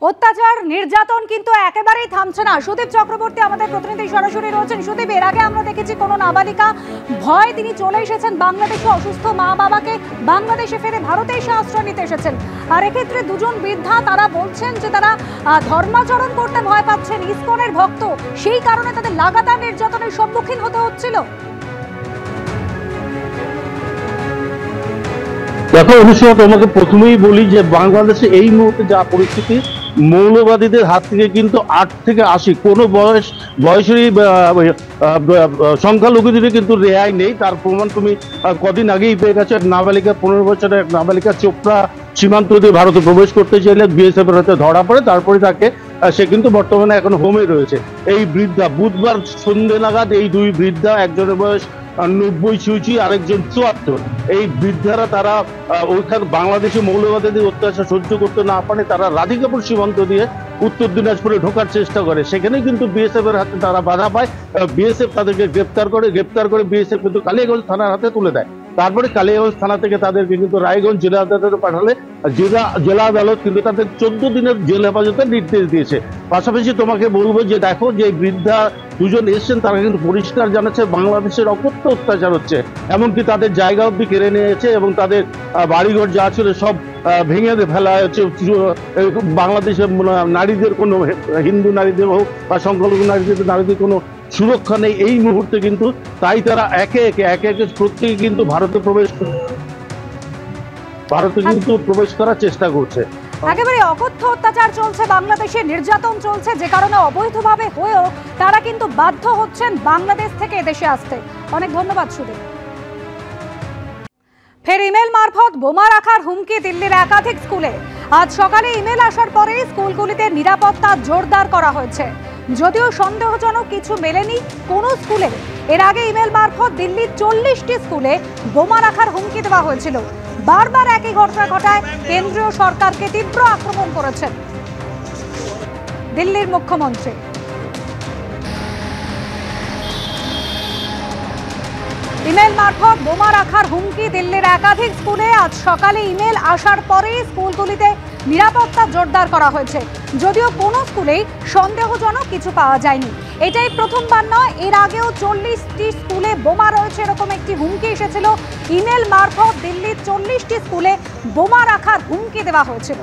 অত্যাচার নির্যাতন কিন্তু একেবারেই থামছে না। সুদীপ চক্রবর্তী আমাদের প্রতিনিধি সরাসরি রয়েছেন। সুদীপ, এর আগে আমরা দেখেছি কোনো নাবালিকা ভয় তিনি চলে এসেছেন বাংলাদেশে, অসুস্থ মা বাবাকে বাংলাদেশে ফেরে ভারতে এসে আশ্রয় নিতে এসেছেন। আর এক্ষেত্রে দুজন বৃদ্ধা তারা বলছেন যে তারা ধর্মাচরণ করতে ভয় পাচ্ছেন, ইসকনের ভক্ত, সেই কারণে তাদের লাগাতার নির্যাতনের সম্মুখীন হতে হচ্ছিল। দেখো অনুষ্কা, তোমাকে প্রথমেই বলি যে বাংলাদেশে এই মুহূর্তে যা পরিস্থিতি, মৌলবাদীদের হাত থেকে কিন্তু 8 থেকে 80 কোনো বয়সেরই সংখ্যালঘুদের কিন্তু রেহাই নেই। তার প্রমাণ তুমি কদিন আগেই পেয়ে গেছো। এক নাবালিকা, 15 বছরের এক নাবালিকা চোপড়া সীমান্ত দিয়ে ভারতে প্রবেশ করতে চাইলে বিএসএফ এর হাতে ধরা পড়ে, তারপরে তাকে সে কিন্তু বর্তমানে এখন হোমে রয়েছে। এই বৃদ্ধা বুধবার সন্ধ্যে নাগাদ এই দুই বৃদ্ধা, একজনের বয়স 90 ছুঁচি, আরেকজন 74, এই বৃদ্ধারা তারা ওইখানে বাংলাদেশে মৌলবাদীদের অত্যাচার সহ্য করতে না পারে তারা রাধিকাপুর সীমান্ত দিয়ে উত্তর দিনাজপুরে ঢোকার চেষ্টা করে। সেখানে কিন্তু বিএসএফ এর হাতে তারা বাধা পায়। বিএসএফ তাদেরকে গ্রেপ্তার করে বিএসএফ কিন্তু কালিয়াগঞ্জ থানার হাতে তুলে দেয়। তারপরে কালিয়াগঞ্জ থানা থেকে তাদেরকে কিন্তু রায়গঞ্জ জেলা আদালতে পাঠালে জেলা আদালত কিন্তু তাদের 14 দিনের জেল হেফাজতের নির্দেশ দিয়েছে। পাশাপাশি তোমাকে বলবো যে দেখো, যে বৃদ্ধা দুজন এসছেন তারা কিন্তু পরিষ্কার জানাচ্ছে বাংলাদেশের অকথ্য অত্যাচার হচ্ছে, এমনকি তাদের জায়গা অব্দি কেড়ে নিয়েছে এবং তাদের বাড়িঘর যা ছিল সব ভেঙে ফেলা হচ্ছে। বাংলাদেশের নারীদের কোনো, হিন্দু নারীদের হোক বা সংখ্যালঘু নারীদের কোনো সুরক্ষা নেই এই মুহূর্তে কিন্তু। তাই তারা একে একে প্রত্যেকে কিন্তু ভারতে প্রবেশ করার চেষ্টা করছে। একেবারে অকথ্য অত্যাচার চলছে বাংলাদেশে, নির্যাতন চলছে, যে কারণে অবৈধভাবে হয়েও তারা কিন্তু বাধ্য হচ্ছেন বাংলাদেশ থেকে এদেশে আসতে। অনেক ধন্যবাদ সুদীপ। ফের ইমেল মারফত বোমা রাখার হুমকি দিল্লির একাধিক স্কুলে। আজ সকালে ইমেল আসার পরে স্কুলগুলিতে নিরাপত্তা জোরদার করা হয়েছে। যদিও সন্দেহজনক কিছু মেলেনি কোনো স্কুলে। এর আগে ইমেল মারফত দিল্লির 40টি স্কুলে বোমা রাখার হুমকি দেওয়া হয়েছিল। বারবার একই ঘটনা ঘটায় কেন্দ্রীয় সরকারকে তীব্র আক্রমণ করেছেন দিল্লির মুখ্যমন্ত্রী। ইমেল মারফত বোমা রাখার হুমকি দিল্লির একাধিক স্কুলে। আজ সকালে ইমেল আসার পরেই স্কুলগুলিতে নিরাপত্তা জোরদার করা হয়েছে। যদিও কোনো স্কুলেই সন্দেহজনক কিছু পাওয়া যায়নি। এটাই প্রথমবার নয়, এর আগেও 40টি স্কুলে বোমা রয়েছে এরকম একটি হুমকি এসেছিল। ইমেল মারফত দিল্লির 40টি স্কুলে বোমা রাখার হুমকি দেওয়া হয়েছিল।